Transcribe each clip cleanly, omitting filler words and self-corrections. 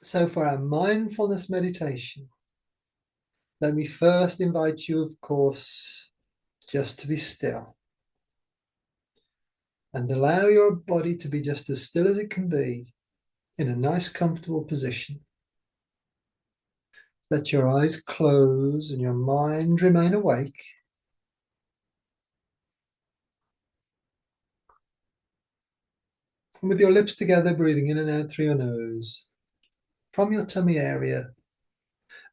So for our mindfulness meditation, let me first invite you, of course, just to be still and allow your body to be just as still as it can be in a nice, comfortable position. Let your eyes close and your mind remain awake. And with your lips together, breathing in and out through your nose, from your tummy area.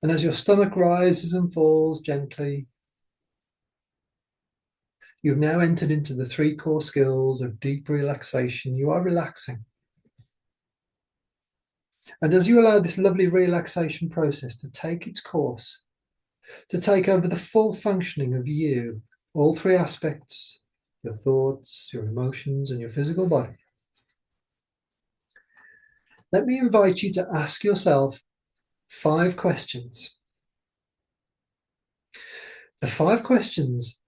And as your stomach rises and falls gently, you've now entered into the 3 core skills of deep relaxation. You are relaxing. And as you allow this lovely relaxation process to take its course, to take over the full functioning of you, all 3 aspects, your thoughts, your emotions, and your physical body, let me invite you to ask yourself 5 questions. The 5 questions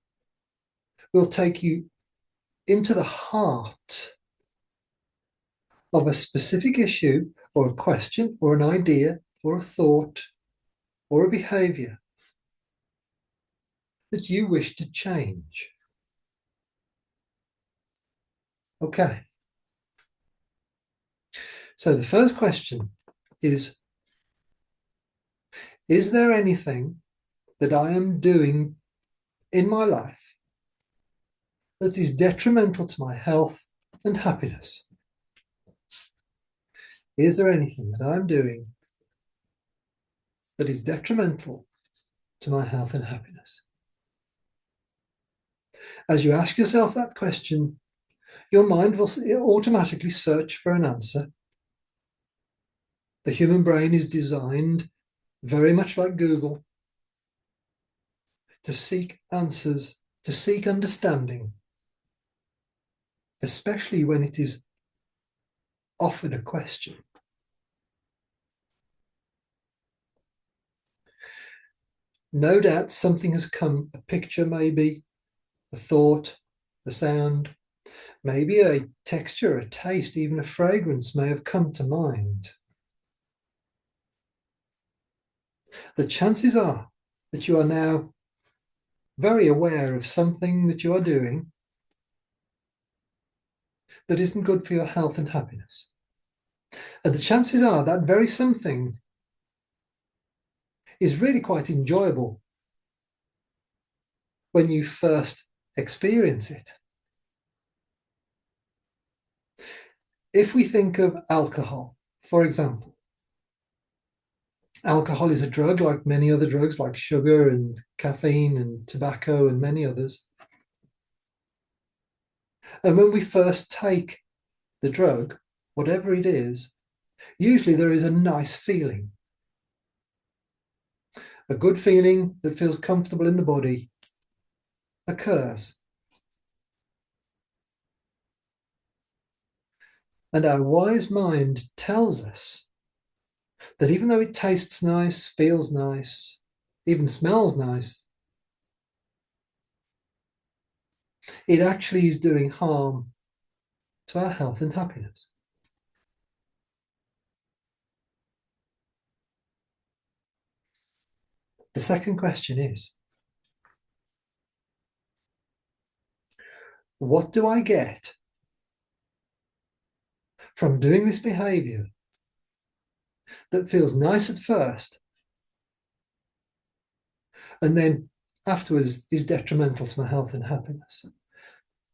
will take you into the heart of a specific issue or a question or an idea or a thought or a behavior that you wish to change. Okay. So the first question is there anything that I am doing in my life that is detrimental to my health and happiness? Is there anything that I'm doing that is detrimental to my health and happiness? As you ask yourself that question, your mind will automatically search for an answer. The human brain is designed very much like Google to seek answers, to seek understanding, especially when it is offered a question. No doubt something has come, a picture maybe, a thought, a sound, maybe a texture, a taste, even a fragrance may have come to mind. The chances are that you are now very aware of something that you are doing that isn't good for your health and happiness. And the chances are that very something is really quite enjoyable when you first experience it. If we think of alcohol, for example, alcohol is a drug like many other drugs, like sugar and caffeine and tobacco and many others. And when we first take the drug, whatever it is, usually there is a nice feeling, a good feeling that feels comfortable in the body occurs. And our wise mind tells us that even though it tastes nice, feels nice, even smells nice, it actually is doing harm to our health and happiness. The second question is, what do I get from doing this behavior that feels nice at first and then afterwards is detrimental to my health and happiness?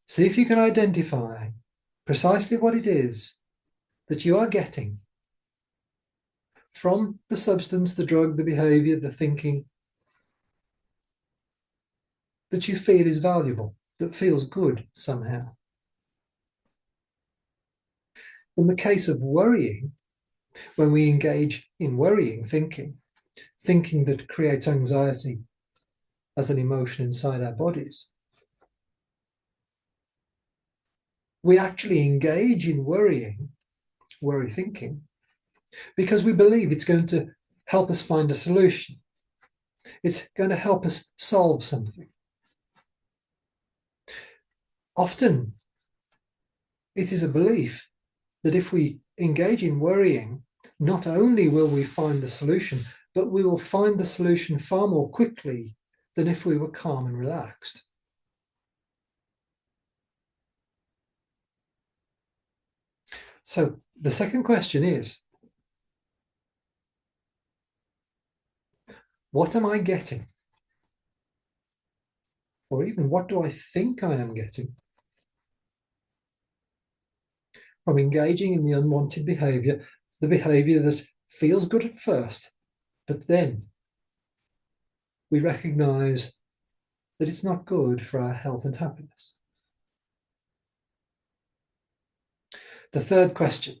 See if you can identify precisely what it is that you are getting from the substance, the drug, the behavior, the thinking that you feel is valuable, that feels good somehow. In the case of worrying, when we engage in worrying thinking that creates anxiety as an emotion inside our bodies, we actually engage in worry thinking, because we believe it's going to help us find a solution. It's going to help us solve something. Often, it is a belief that if we engage in worrying, not only will we find the solution, but we will find the solution far more quickly than if we were calm and relaxed. So the second question is, what am I getting? Or even what do I think I am getting from engaging in the unwanted behavior, the behavior that feels good at first, but then we recognize that it's not good for our health and happiness. The third question.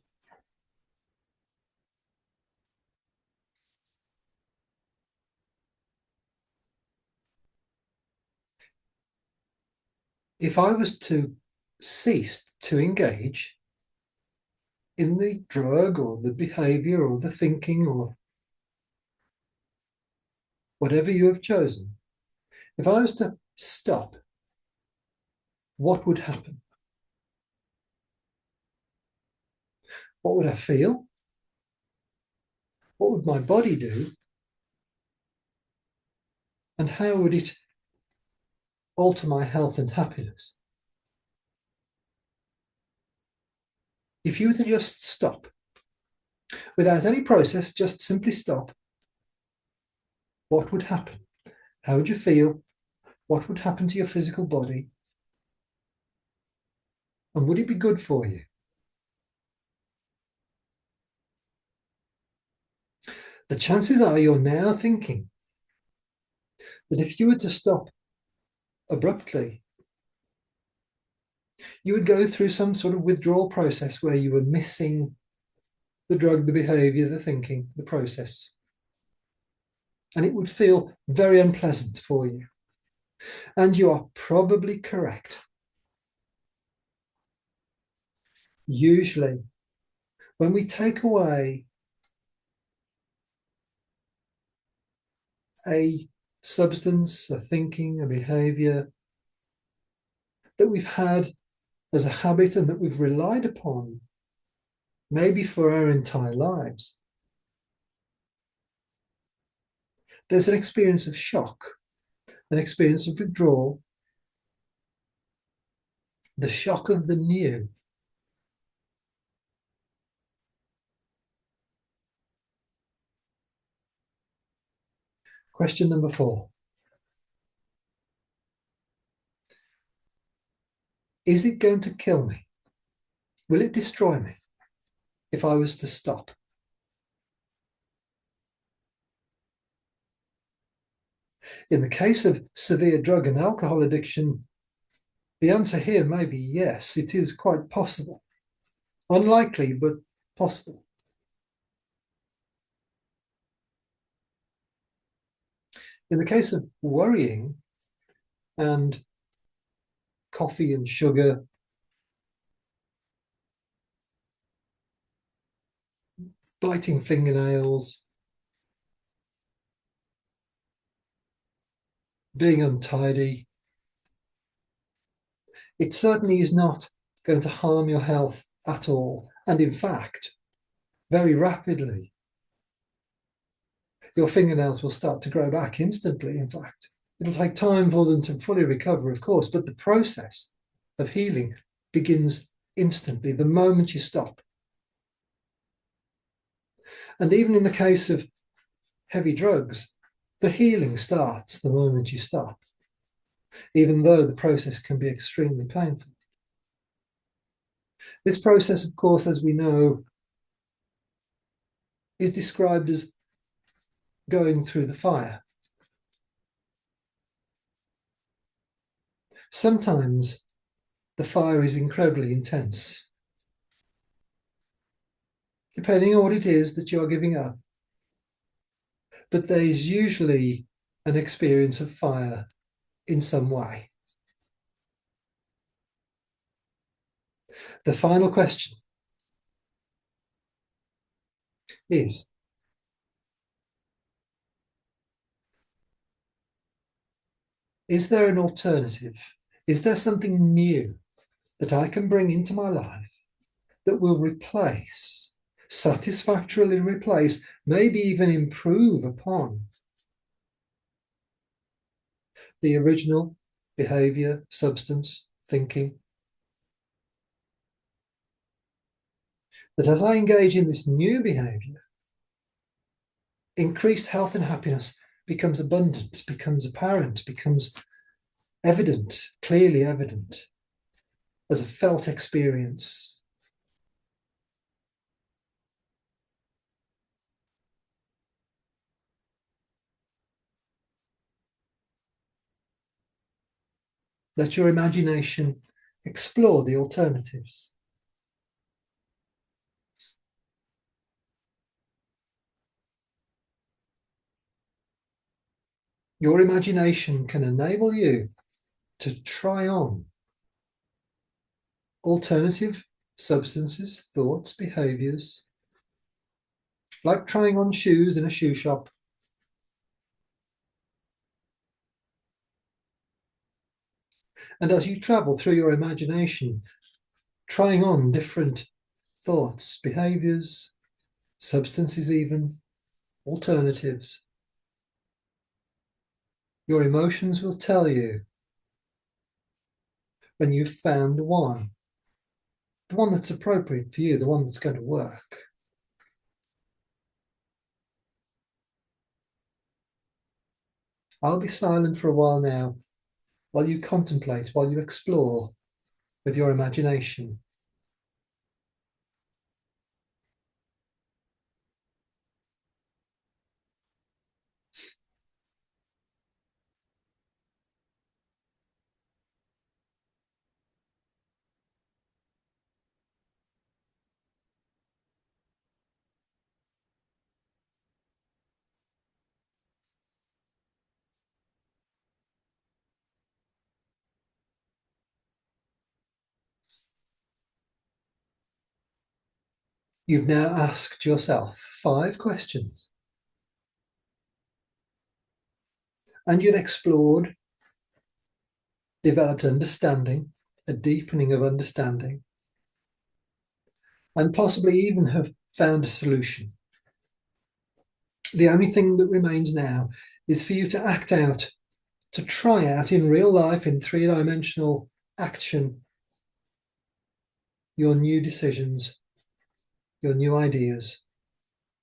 If I was to cease to engage in the drug or the behavior or the thinking or whatever you have chosen, if I was to stop, what would happen? What would I feel? What would my body do? And how would it alter my health and happiness? If you were to just stop, without any process, just simply stop, what would happen? How would you feel? What would happen to your physical body? And would it be good for you? The chances are you're now thinking that if you were to stop abruptly, you would go through some sort of withdrawal process where you were missing the drug, the behavior, the thinking, the process. And it would feel very unpleasant for you. And you are probably correct. Usually, when we take away a substance, a thinking, a behavior that we've had as a habit and that we've relied upon, maybe for our entire lives, there's an experience of shock, an experience of withdrawal, the shock of the new. Question number 4. Is it going to kill me? Will it destroy me if I was to stop? In the case of severe drug and alcohol addiction, the answer here may be yes, it is quite possible. Unlikely, but possible. In the case of worrying and coffee and sugar, biting fingernails, being untidy, it certainly is not going to harm your health at all. And in fact, very rapidly, your fingernails will start to grow back instantly, in fact. It'll take time for them to fully recover, of course, but the process of healing begins instantly, the moment you stop. And even in the case of heavy drugs, the healing starts the moment you stop, even though the process can be extremely painful. This process, of course, as we know, is described as going through the fire. Sometimes the fire is incredibly intense, depending on what it is that you're giving up. But there is usually an experience of fire in some way. The final question is there an alternative? Is there something new that I can bring into my life that will replace satisfactorily replace, maybe even improve upon the original behavior, substance, thinking. That as I engage in this new behavior, increased health and happiness becomes abundant, becomes apparent, becomes evident, clearly evident as a felt experience. Let your imagination explore the alternatives. Your imagination can enable you to try on alternative substances, thoughts, behaviors, like trying on shoes in a shoe shop. And as you travel through your imagination, trying on different thoughts, behaviors, substances, even alternatives, your emotions will tell you when you've found the one that's appropriate for you, the one that's going to work. I'll be silent for a while now, while you contemplate, while you explore with your imagination. You've now asked yourself 5 questions, and you've explored, developed understanding, a deepening of understanding, and possibly even have found a solution. The only thing that remains now is for you to act out, to try out in real life, in 3-dimensional action, your new decisions, your new ideas,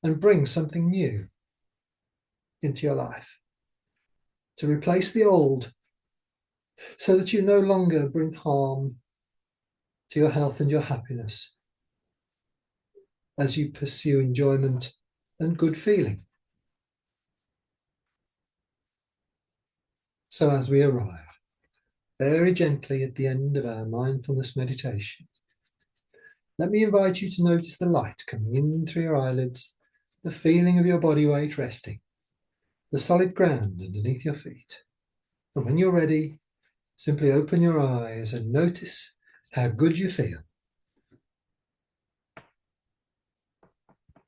and bring something new into your life, to replace the old, so that you no longer bring harm to your health and your happiness as you pursue enjoyment and good feeling. So as we arrive very gently at the end of our mindfulness meditation, let me invite you to notice the light coming in through your eyelids, the feeling of your body weight resting, the solid ground underneath your feet. And when you're ready, simply open your eyes and notice how good you feel.